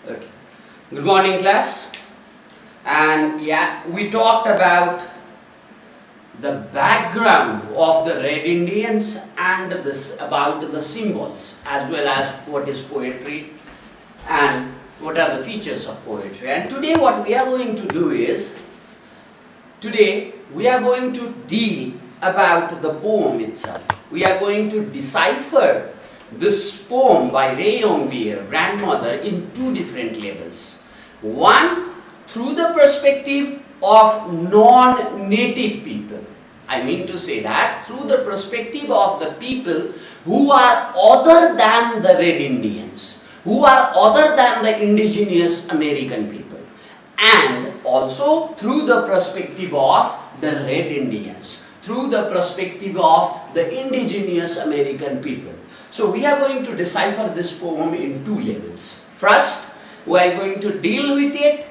Okay. Good morning, class. And yeah, we talked about the background of the Red Indians and about the symbols as well as what is poetry and what are the features of poetry. And today what we are going to do is, today we are going to deal about the poem itself. We are going to decipher this poem by Ray Yongbier, grandmother, in two different levels. One, through the perspective of non-native people. I mean to say that through the perspective of the people who are other than the Red Indians, who are other than the indigenous American people, and also through the perspective of the Red Indians, through the perspective of the indigenous American people. So we are going to decipher this poem in two levels. First, we are going to deal with it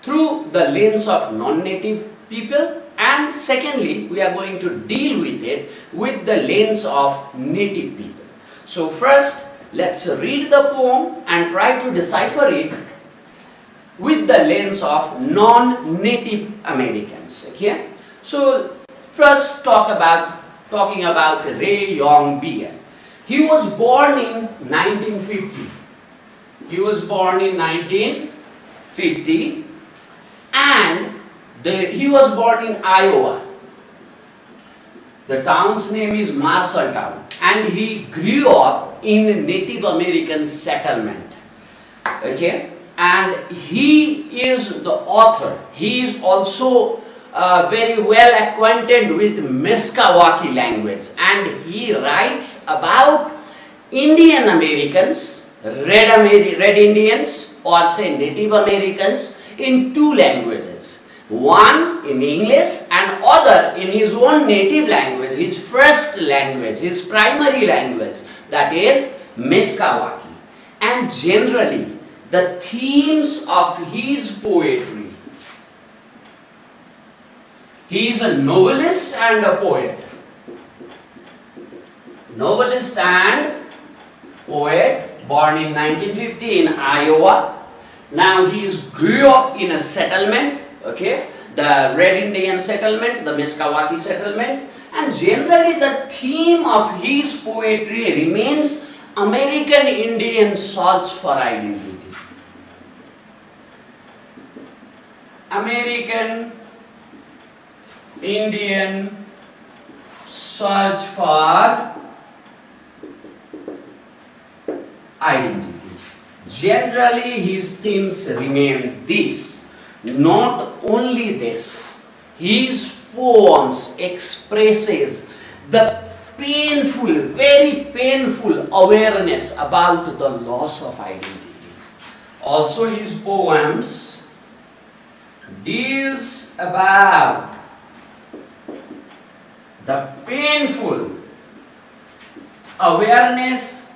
through the lens of non-native people, and secondly, we are going to deal with it with the lens of native people. So first, let's read the poem and try to decipher it with the lens of non-native Americans. Okay? So first talking about Ray Yongbier. He was born in 1950. He was born in 1950 and he was born in Iowa. The town's name is Marshalltown, and he grew up in a Native American settlement. Okay, and he is the author. He is also very well acquainted with Meskwaki language, and he writes about Indian Americans, Red Indians, or say Native Americans, in two languages. One in English and other in his own native language, his first language, his primary language, that is Meskwaki. And generally, the themes of his poetry, he is a novelist and a poet. Novelist and poet, born in 1950 in Iowa. Now he grew up in a settlement, okay, the Red Indian settlement, the Meskwaki settlement, and generally the theme of his poetry remains American Indian search for identity. American Indian search for identity. Generally his themes remain this. Not only this, his poems expresses the painful, very painful awareness about the loss of identity. Also his poems deals about the painful awareness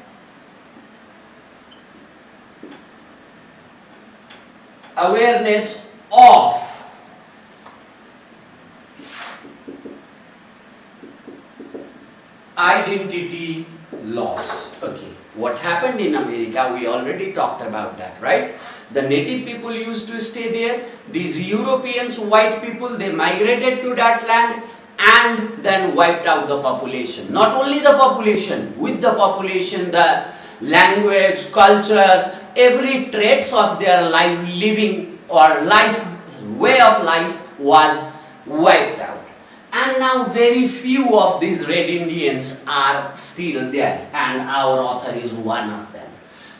of identity loss. Okay, what happened in America, we already talked about that, right? The native people used to stay there. These Europeans, white people, they migrated to that land and then wiped out the population. Not only the population, with the population, the language, culture, every traits of their living or way of life was wiped out. And now very few of these Red Indians are still there, and our author is one of them.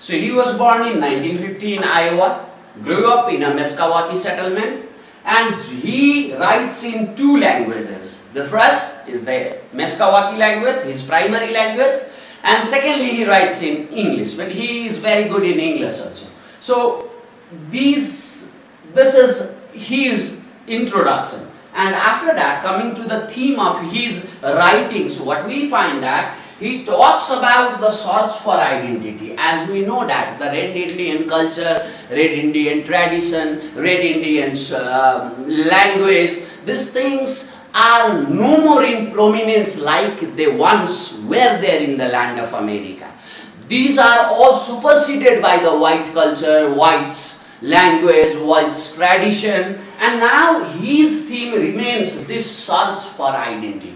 So he was born in 1950 in Iowa, grew up in a Meskwaki settlement, and he writes in two languages. The first is the Meskwaki language, his primary language, and secondly he writes in English, but he is very good in English also. So this is his introduction. And after that, coming to the theme of his writings, what we find that he talks about the search for identity. As we know that the Red Indian culture, Red Indian tradition, Red Indian language, these things are no more in prominence like they once were there in the land of America. These are all superseded by the white culture, white's language, white's tradition, and now his theme remains this search for identity.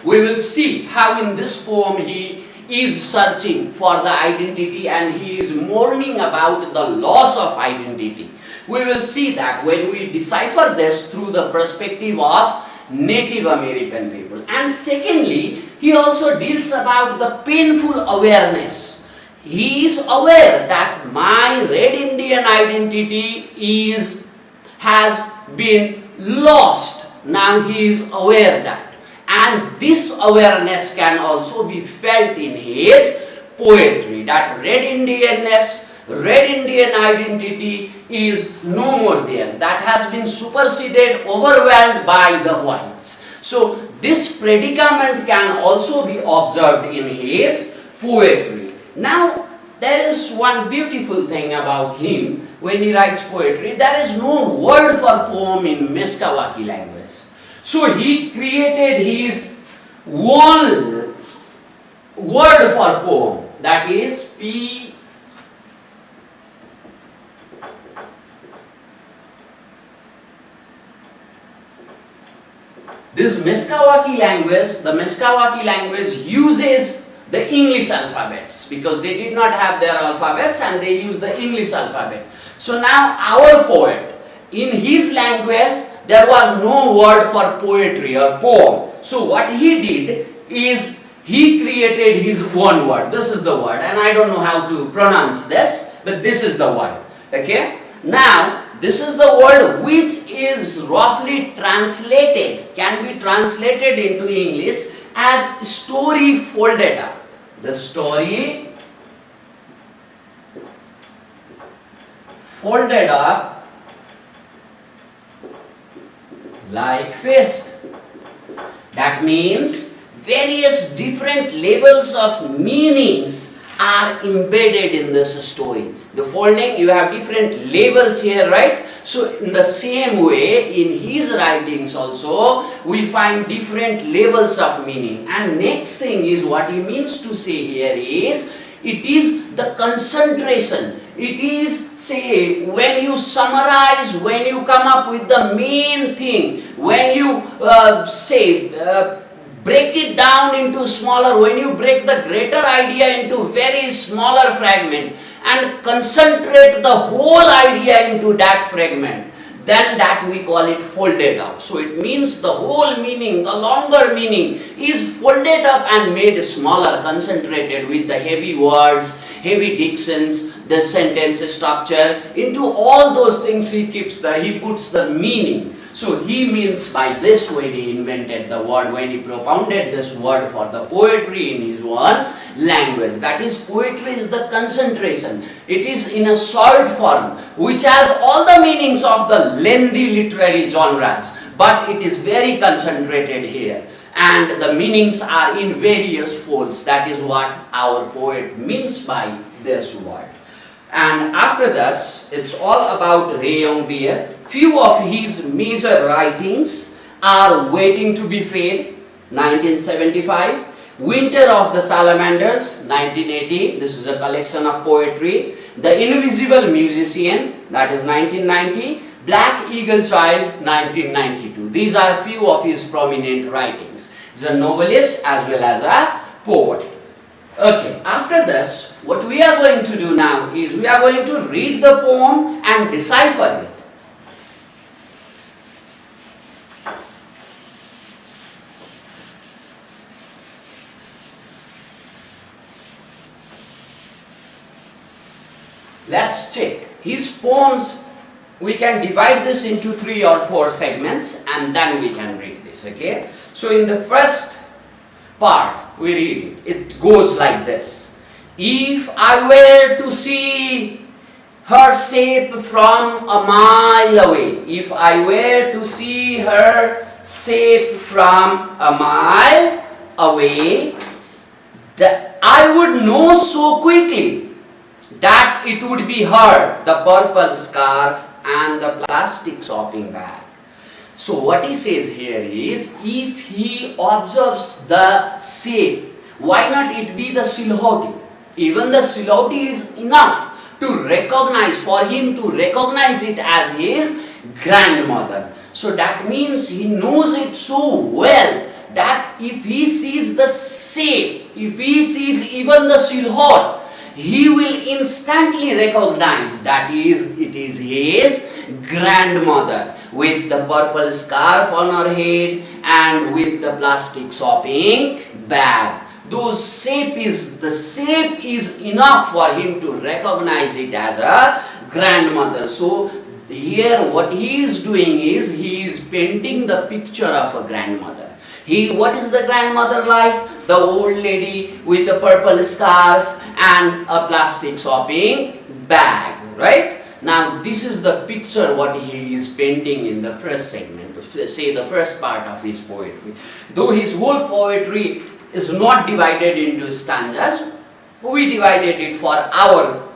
We will see how in this poem he is searching for the identity and he is mourning about the loss of identity. We will see that when we decipher this through the perspective of Native American people. And secondly, he also deals about the painful awareness. He is aware that my Red Indian identity has been lost. Now he is aware that. And this awareness can also be felt in his poetry, that Red Indianness, Red Indian identity is no more there. That has been superseded, overwhelmed by the whites. So this predicament can also be observed in his poetry. Now there is one beautiful thing about him when he writes poetry. There is no word for poem in Meskwaki language. So he created his one word for poem, that is P. This Meskwaki language, the Meskwaki language uses the English alphabets because they did not have their alphabets and they use the English alphabet. So now our poet, in his language, there was no word for poetry or poem. So what he did is he created his one word. This is the word, and I don't know how to pronounce this, but this is the word. Okay? Now, this is the word which is roughly translated, can be translated into English as story folded up. The story folded up like fist. That means various different levels of meanings are embedded in this story. The folding, you have different labels here, right? So in the same way, in his writings also, we find different levels of meaning. And next thing is what he means to say here is, it is the concentration. It is, say, when you summarize, when you come up with the main thing, when you break it down into smaller, when you break the greater idea into very smaller fragment and concentrate the whole idea into that fragment, then that we call it folded up. So it means the whole meaning, the longer meaning is folded up and made smaller, concentrated with the heavy words, heavy dictions, the sentence structure. Into all those things he puts the meaning. So he means by this way he invented the word, when he propounded this word for the poetry in his one language. That is, poetry is the concentration. It is in a short form which has all the meanings of the lengthy literary genres, but it is very concentrated here. And the meanings are in various folds. That is what our poet means by this word. And after this, it's all about Ray Young Beer. Few of his major writings are Waiting to be Fed, 1975, Winter of the Salamanders, 1980. This is a collection of poetry. The Invisible Musician, that is 1990. Black Eagle Child, 1992. These are few of his prominent writings. He's a novelist as well as a poet. Okay, after this, what we are going to do now is we are going to read the poem and decipher it. Let's check. His poems, we can divide this into 3 or 4 segments and then we can read this, okay? So in the first part, we read it. It goes like this. If I were to see her shape from a mile away, if I were to see her shape from a mile away, I would know so quickly that it would be her, the purple scarf and the plastic shopping bag. So what he says here is, if he observes the shape, why not it be the silhouette? even the silhouette is enough to recognize, for him to recognize it as his grandmother. So that means he knows it so well that if he sees the shape, if he sees even the silhouette, he will instantly recognize that it is his grandmother, with the purple scarf on her head and with the plastic shopping bag. The shape is enough for him to recognize it as a grandmother. So here what he is doing is he is painting the picture of a grandmother. What is the grandmother like? The old lady with a purple scarf and a plastic shopping bag, right? Now this is the picture what he is painting in the first segment, say the first part of his poetry. Though his whole poetry is not divided into stanzas, we divided it for our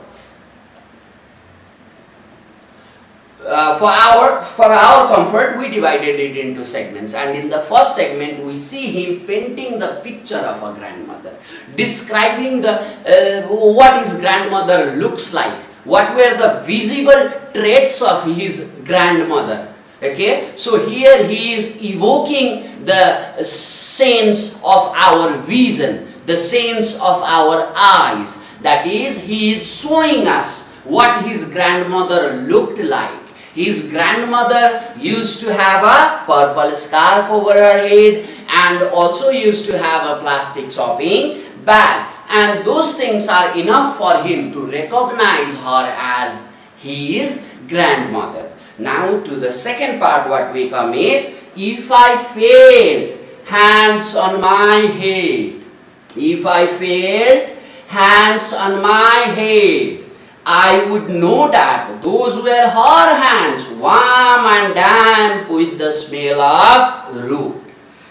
comfort. We divided it into segments, and in the first segment we see him painting the picture of a grandmother, describing the what his grandmother looks like, what were the visible traits of his grandmother. Okay, so here he is evoking the sense of our vision, the sense of our eyes. That is, he is showing us what his grandmother looked like. His grandmother used to have a purple scarf over her head and also used to have a plastic shopping bag. And those things are enough for him to recognize her as his grandmother. Now to the second part what we come is, if I failed, hands on my head. If I failed, hands on my head, I would know that those were her hands, warm and damp with the smell of root.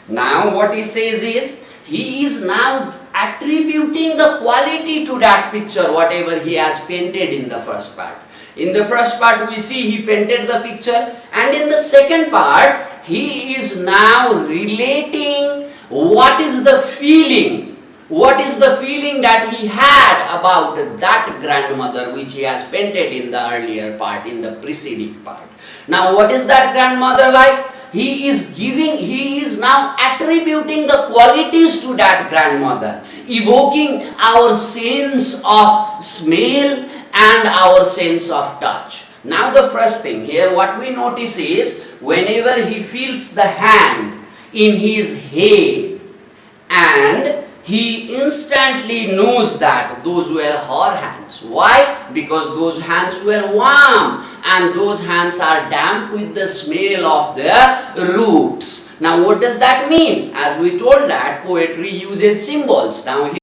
Now what he says is, he is now attributing the quality to that picture, whatever he has painted in the first part. In the first part we see he painted the picture, and in the second part he is now relating what is the feeling. What is the feeling that he had about that grandmother which he has painted in the earlier part, in the preceding part. Now what is that grandmother like? He is now attributing the qualities to that grandmother, evoking our sense of smell and our sense of touch. Now the first thing here what we notice is, whenever he feels the hand in his head, and he instantly knows that those were her hands. Why? Because those hands were warm and those hands are damp with the smell of the roots. Now what does that mean? As we told that poetry uses symbols. Now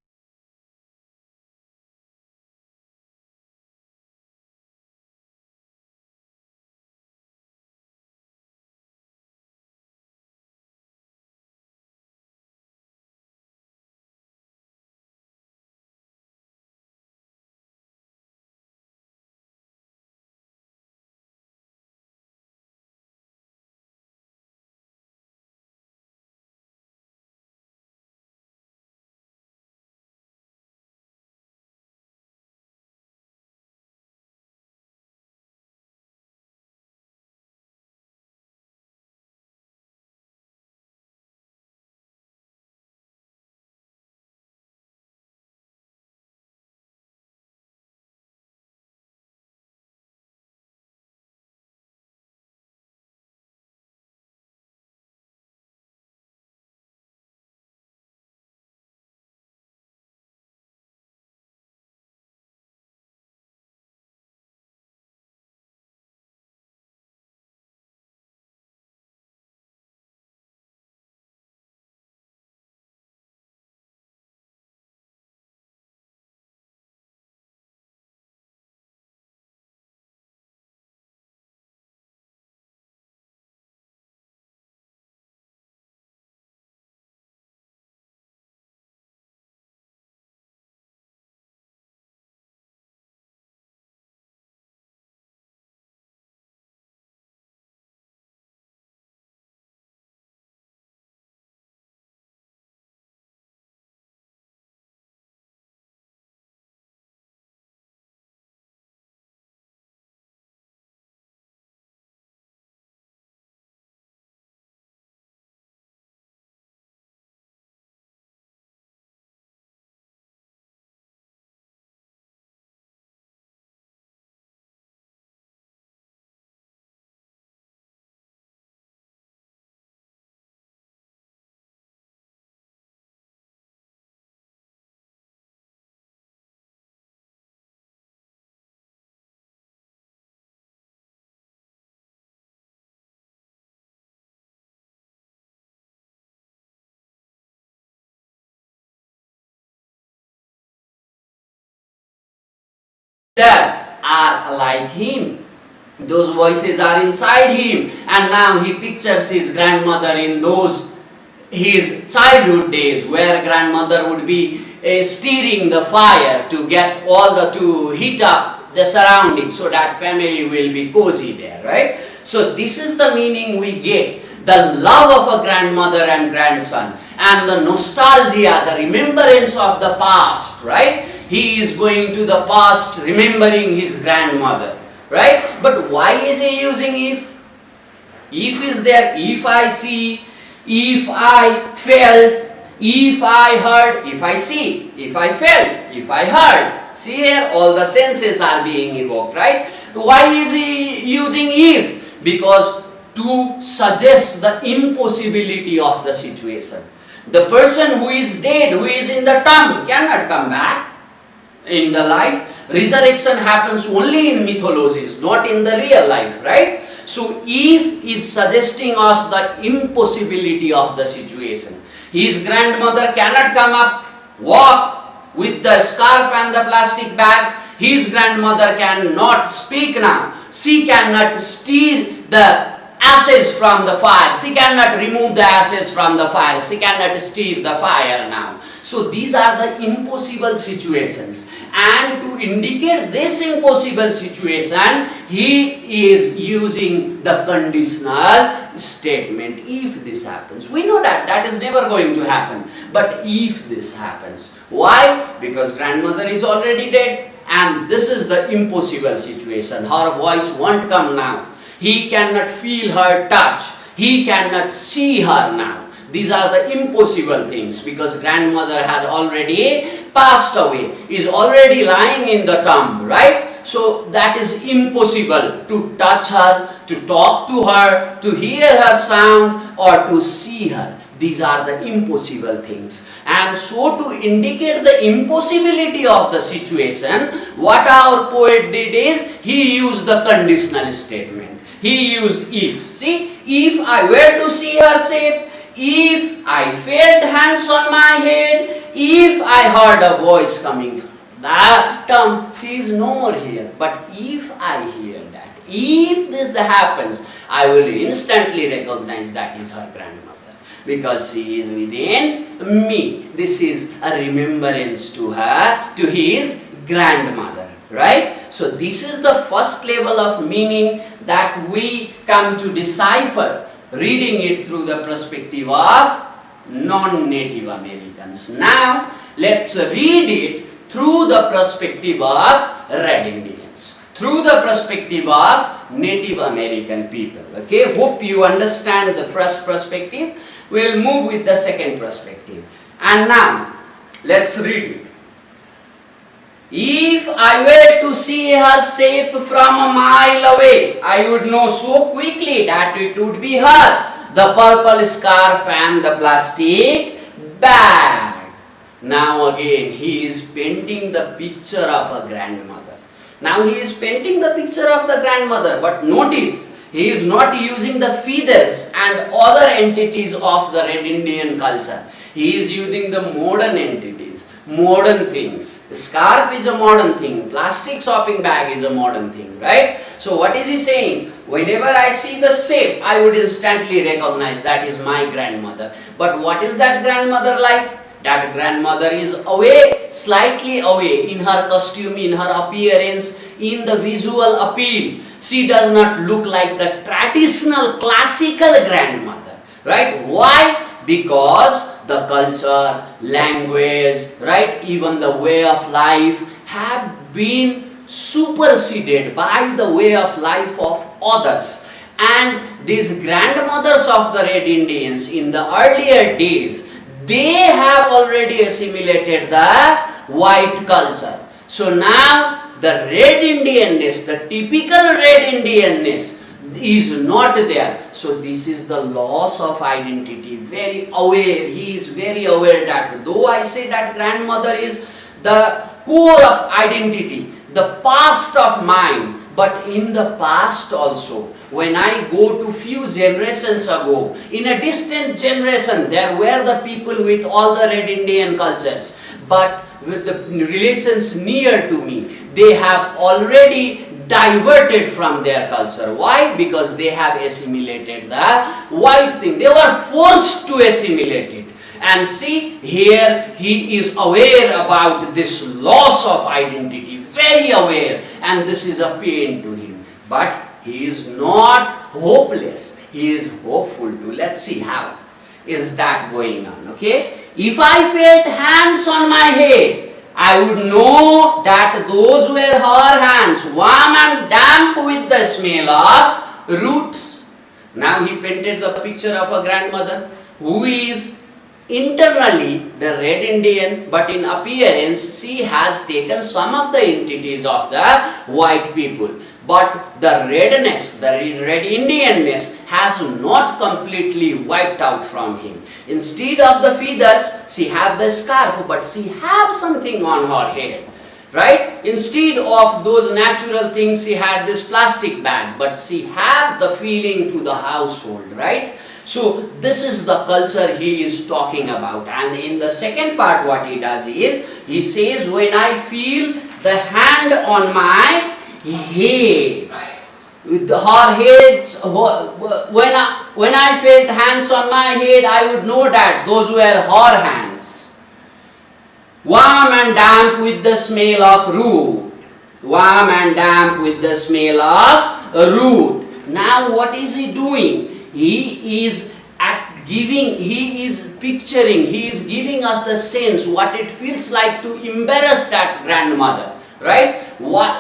are like him. Those voices are inside him, and now he pictures his grandmother in those his childhood days, where grandmother would be stirring the fire to get to heat up the surroundings so that family will be cozy there, right? So this is the meaning we get, the love of a grandmother and grandson, and the nostalgia, the remembrance of the past, right? He is going to the past remembering his grandmother, right? But why is he using if? If is there, if I see, if I felt, if I heard, if I see, if I felt, if I heard. See here, all the senses are being evoked, right? Why is he using if? Because to suggest the impossibility of the situation. The person who is dead, who is in the tomb, cannot come back in the life. Resurrection happens only in mythologies, not in the real life, right? So if is suggesting us the impossibility of the situation. His grandmother cannot come up, walk with the scarf and the plastic bag. His grandmother cannot speak now. She cannot stir the ashes from the fire. She cannot remove the ashes from the fire. She cannot stir the fire now. So these are the impossible situations. And to indicate this impossible situation, he is using the conditional statement. If this happens. We know that is never going to happen. But if this happens. Why? Because grandmother is already dead. And this is the impossible situation. Her voice won't come now. He cannot feel her touch. He cannot see her now. These are the impossible things, because grandmother has already passed away, is already lying in the tomb, right? So that is impossible to touch her, to talk to her, to hear her sound, or to see her. These are the impossible things. And so to indicate the impossibility of the situation, what our poet did is, he used the conditional statement. He used if. See, if I were to see her shape, if I felt hands on my head, if I heard a voice coming from the tomb, she is no more here. But if I hear that, if this happens, I will instantly recognize that is her grandmother, because she is within me. This is a remembrance to her, to his grandmother, right? So this is the first level of meaning that we come to decipher, reading it through the perspective of non-Native Americans. Now, let's read it through the perspective of Red Indians, through the perspective of Native American people. Okay, hope you understand the first perspective. We'll move with the second perspective. And now, let's read it. If I were to see her shape from a mile away, I would know so quickly that it would be her. The purple scarf and the plastic bag. Now again, he is painting the picture of a grandmother. Now he is painting the picture of the grandmother, but notice, he is not using the feathers and other entities of the Red Indian culture. He is using the modern entities, modern things. Scarf is a modern thing. Plastic shopping bag is a modern thing, right? So what is he saying? Whenever I see the shape, I would instantly recognize that is my grandmother. But what is that grandmother like? That grandmother is away, slightly away in her costume, in her appearance, in the visual appeal. She does not look like the traditional classical grandmother, right? Why? Because the culture, language, right, even the way of life have been superseded by the way of life of others. And these grandmothers of the Red Indians in the earlier days, they have already assimilated the white culture. So now the Red Indianness, the typical Red Indianness is not there. So this is the loss of identity. Very aware, he is very aware that though I say that grandmother is the core of identity, the past of mine, but in the past also, when I go to few generations ago, in a distant generation, there were the people with all the Red Indian cultures. But with the relations near to me, they have already diverted from their culture. Why? Because they have assimilated the white thing. They were forced to assimilate it. And see, here he is aware about this loss of identity, very aware, and this is a pain to him. But he is not hopeless, he is hopeful too. Let's see how is that going on, okay? If I felt hands on my head, I would know that those were her hands, warm and damp with the smell of roots. Now he painted the picture of a grandmother who is internally the red Indian, but in appearance she has taken some of the entities of the white people. But the redness, the red Indianness has not completely wiped out from him. Instead of the feathers, she have the scarf, but she have something on her head. Right? Instead of those natural things, she had this plastic bag, but she had the feeling to the household, right? So this is the culture he is talking about. And in the second part, what he does is, he says, when I feel the hand on my head, with her heads, when I felt hands on my head, I would know that those were her hands. Warm and damp with the smell of root. Warm and damp with the smell of root. Now what is he doing? He is picturing, he is giving us the sense what it feels like to embarrass that grandmother. Right?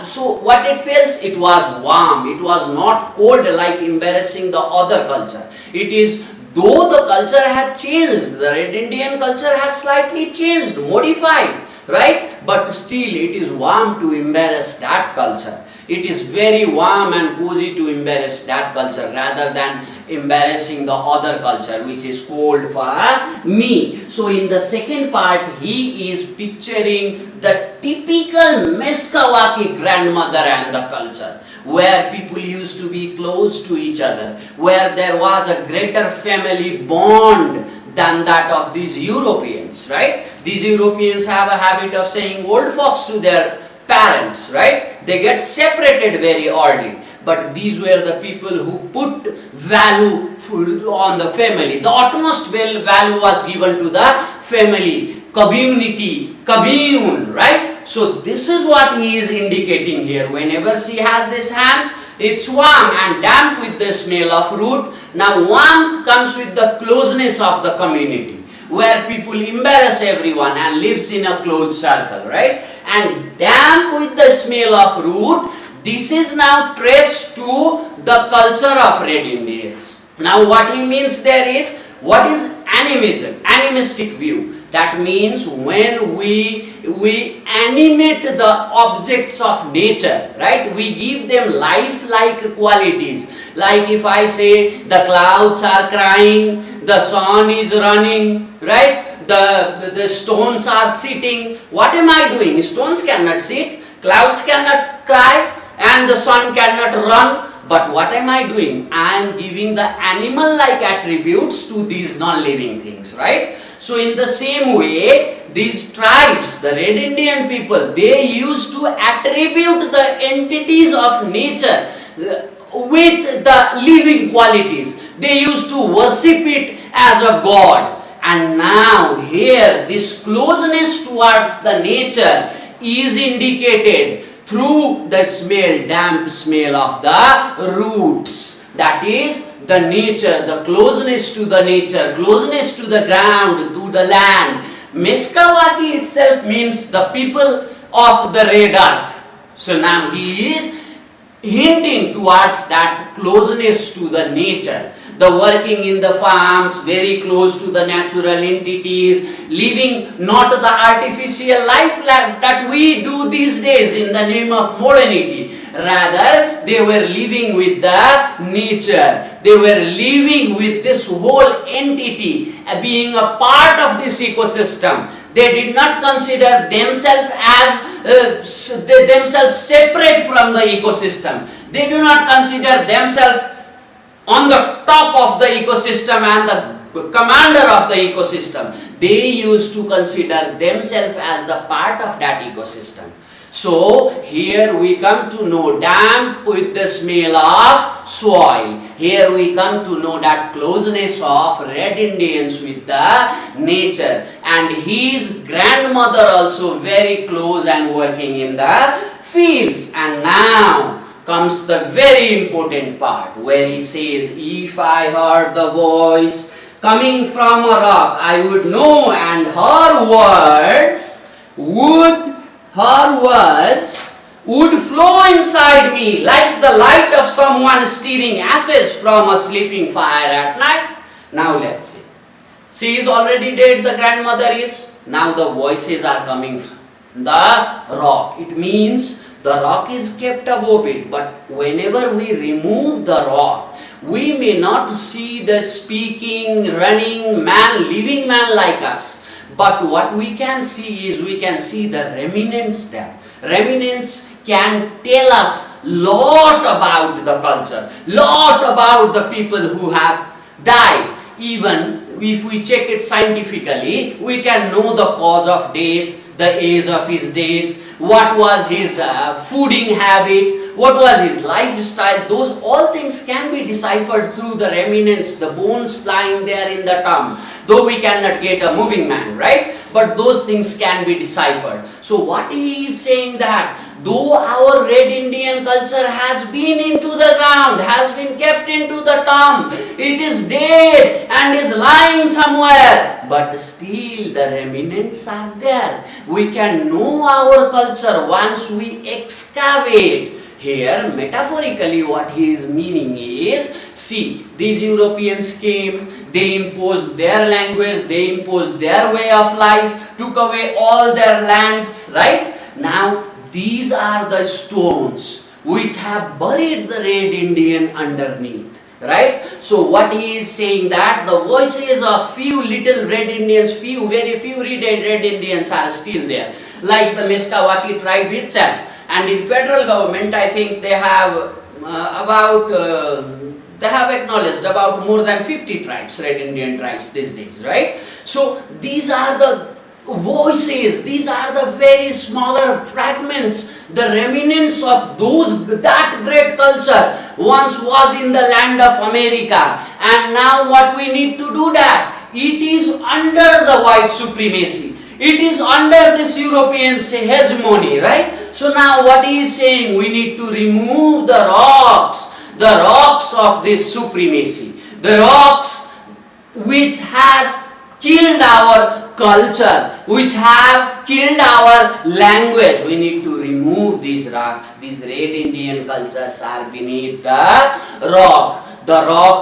So what it feels? It was warm. It was not cold like embarrassing the other culture. It is, though the culture had changed, the red Indian culture has slightly changed, modified, right? But still it is warm to embarrass that culture. It is very warm and cozy to embarrass that culture rather than embarrassing the other culture, which is cold for me. So in the second part, he is picturing the typical Meskwaki grandmother and the culture, where people used to be close to each other, where there was a greater family bond than that of these Europeans, right? These Europeans have a habit of saying old folks to their parents, right? They get separated very early. But these were the people who put value on the family. The utmost value was given to the family, community, commune, right? So this is what he is indicating here. Whenever she has these hands, it's warm and damp with the smell of root. Now warmth comes with the closeness of the community, where people embarrass everyone and lives in a closed circle, right? And damp with the smell of root, this is now traced to the culture of red Indians. Now what he means there is, what is animism? Animistic view. That means when we animate the objects of nature, right? We give them life-like qualities. Like if I say the clouds are crying, the sun is running, right? The stones are sitting. What am I doing? Stones cannot sit, clouds cannot cry, and the sun cannot run. But what am I doing? I am giving the animal-like attributes to these non-living things, right? So in the same way, these tribes, the red Indian people, they used to attribute the entities of nature with the living qualities. They used to worship it as a god. And now here, this closeness towards the nature is indicated through the smell, damp smell of the roots. That is the nature, the closeness to the nature, closeness to the ground, to the land. Meskwaki itself means the people of the red earth. So now he is hinting towards that closeness to the nature. The working in the farms, very close to the natural entities, living not the artificial life that we do these days in the name of modernity. Rather, they were living with the nature. They were living with this whole entity, being a part of this ecosystem. They did not consider themselves as themselves separate from the ecosystem. They do not consider themselves on the top of the ecosystem and the commander of the ecosystem. They used to consider themselves as the part of that ecosystem. So here we come to know damp with the smell of soil. Here we come to know that closeness of Red Indians with the nature, and his grandmother also very close and working in the fields. And now comes the very important part where he says, if I heard the voice coming from a rock, I would know, and her words would flow inside me like the light of someone stirring ashes from a sleeping fire at night. Now let's see. She is already dead, the grandmother is. Now the voices are coming from the rock. It means the rock is kept above it, but whenever we remove the rock, we may not see the speaking, running man, living man like us. But what we can see is, we can see the remnants there. Remnants can tell us lot about the culture, lot about the people who have died. Even if we check it scientifically, we can know the cause of death, the age of his death, what was his fooding habit, what was his lifestyle. Those all things can be deciphered through the remnants, the bones lying there in the tomb. Though we cannot get a moving man, right? But those things can be deciphered. So what he is saying, that though our Red Indian culture has been into the ground, has been kept into the tomb, it is dead and is lying somewhere, but still the remnants are there. We can know our culture once we excavate. Here, metaphorically, what he is meaning is, see, these Europeans came, they imposed their language, they imposed their way of life, took away all their lands, right? Now, these are the stones which have buried the Red Indian underneath, right? So what he is saying, that the voices of few little Red Indians, very few Red Indians are still there, like the Meskwaki tribe itself. And in federal government, I think they have they have acknowledged about more than 50 tribes, Red Indian tribes these days, right? So these are the voices, these are the very smaller fragments, the remnants of that great culture once was in the land of America. And now what we need to do, that it is under the white supremacy, it is under this European hegemony, right? So now what he is saying, we need to remove the rocks of this supremacy, the rocks which has killed our culture, which have killed our language. We need to remove these rocks. These Red Indian cultures are beneath the rock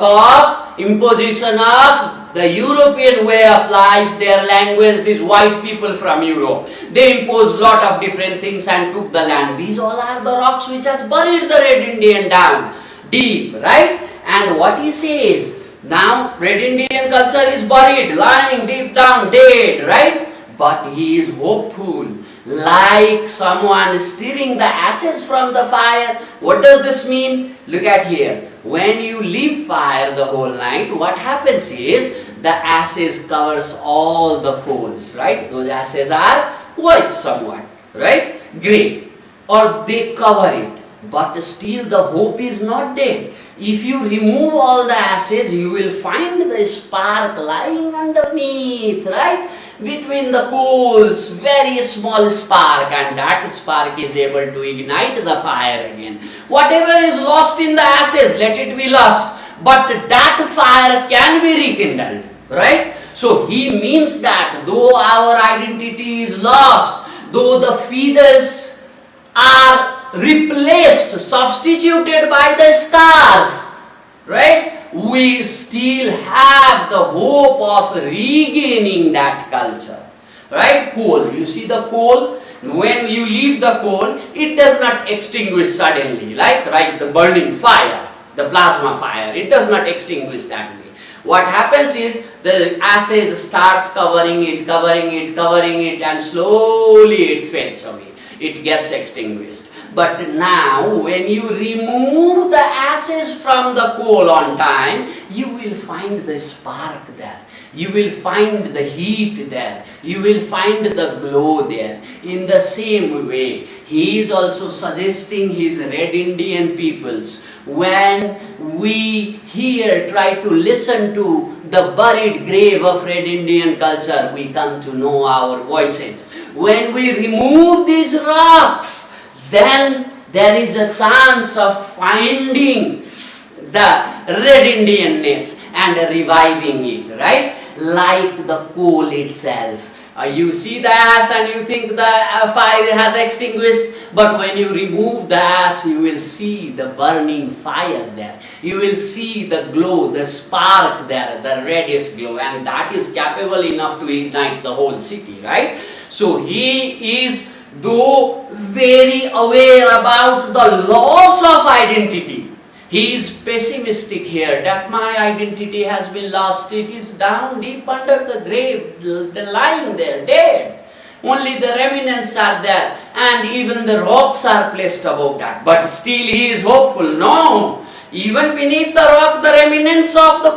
of imposition of the European way of life, their language, these white people from Europe. They imposed lot of different things and took the land. These all are the rocks which has buried the Red Indian down deep, right? And what he says, now Red Indian culture is buried, lying deep down, dead, right? But he is hopeful, like someone stirring the ashes from the fire. What does this mean? Look at here. When you leave fire the whole night, what happens is, the ashes covers all the coals, right? Those ashes are white somewhat, right? Grey, or they cover it. But still the hope is not dead. If you remove all the ashes, you will find the spark lying underneath, right? Between the coals, very small spark, and that spark is able to ignite the fire again. Whatever is lost in the ashes, let it be lost, but that fire can be rekindled, right? So he means that though our identity is lost, though the feathers are replaced, substituted by the scarf, right? We still have the hope of regaining that culture, right? Coal, you see the coal, when you leave the coal, it does not extinguish suddenly, like the burning fire, the plasma fire, it does not extinguish that way. What happens is, the ashes starts covering it, and slowly it fades away. it gets extinguished. But now when you remove the ashes from the coal on time, you will find the spark there. You will find the heat there. You will find the glow there. In the same way, he is also suggesting his Red Indian peoples, when we here try to listen to the buried grave of Red Indian culture, we come to know our voices. When we remove these rocks, then there is a chance of finding the Red Indianness and reviving it, right? Like the coal itself. You see the ash and you think the fire has extinguished, but when you remove the ash, you will see the burning fire there. You will see the glow, the spark there, the reddish glow, and that is capable enough to ignite the whole city, right? So he is, though very aware about the loss of identity, he is pessimistic here that my identity has been lost. It is down deep under the grave, lying there, dead. Only the remnants are there, and even the rocks are placed above that. But still he is hopeful. No, even beneath the rock, the remnants of the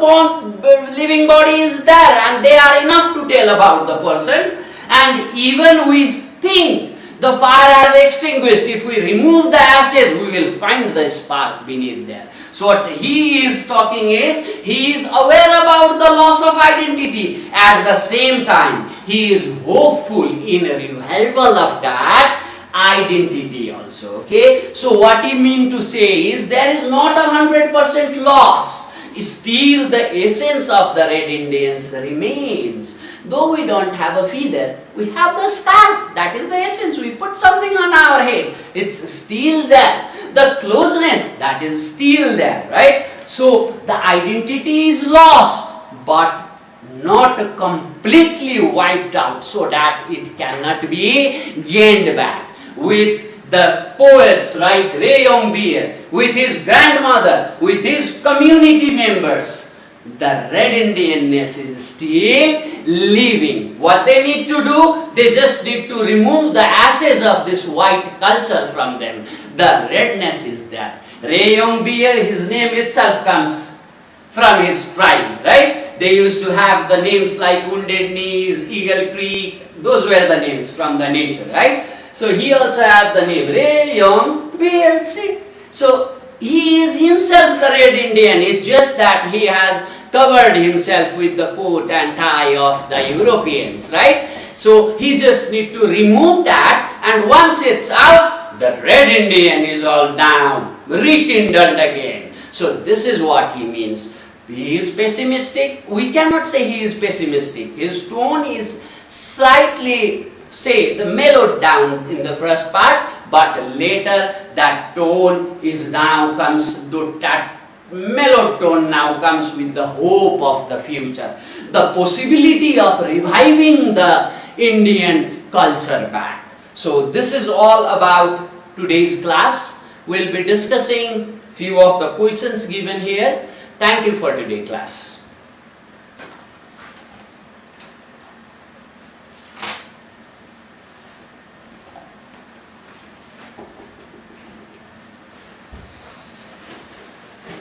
living body is there, and they are enough to tell about the person. And even we think the fire has extinguished, if we remove the ashes, we will find the spark beneath there. So what he is talking is, he is aware about the loss of identity. At the same time, he is hopeful in a revival of that identity also. Okay. So what he mean to say is, there is not 100% loss. Still the essence of the Red Indians remains. Though we don't have a feather, we have the scarf. That is the essence. We put something on our head. It's still there. The closeness, that is still there, right? So the identity is lost, but not completely wiped out, so that it cannot be gained back. With the poets like Ray Beer, with his grandmother, with his community members, the Red Indianness is still living. What they need to do, they just need to remove the ashes of this white culture from them. The redness is there. Ray Beer, his name itself comes from his tribe, right? They used to have the names like Wounded Knees, Eagle Creek. Those were the names from the nature, right? So he also had the name Ray Beer, see? So he is himself the Red Indian. It's just that he has covered himself with the coat and tie of the Europeans, right? So he just need to remove that, and once it's out, the Red Indian is all down, rekindled again. So this is what he means. He is pessimistic. We cannot say he is pessimistic. His tone is slightly, say, the mellowed down in the first part, but later that tone is now comes to that mellowed tone now comes with the hope of the future, the possibility of reviving the Indian culture back. So this is all about today's class. We'll be discussing few of the questions given here. Thank you for today's class.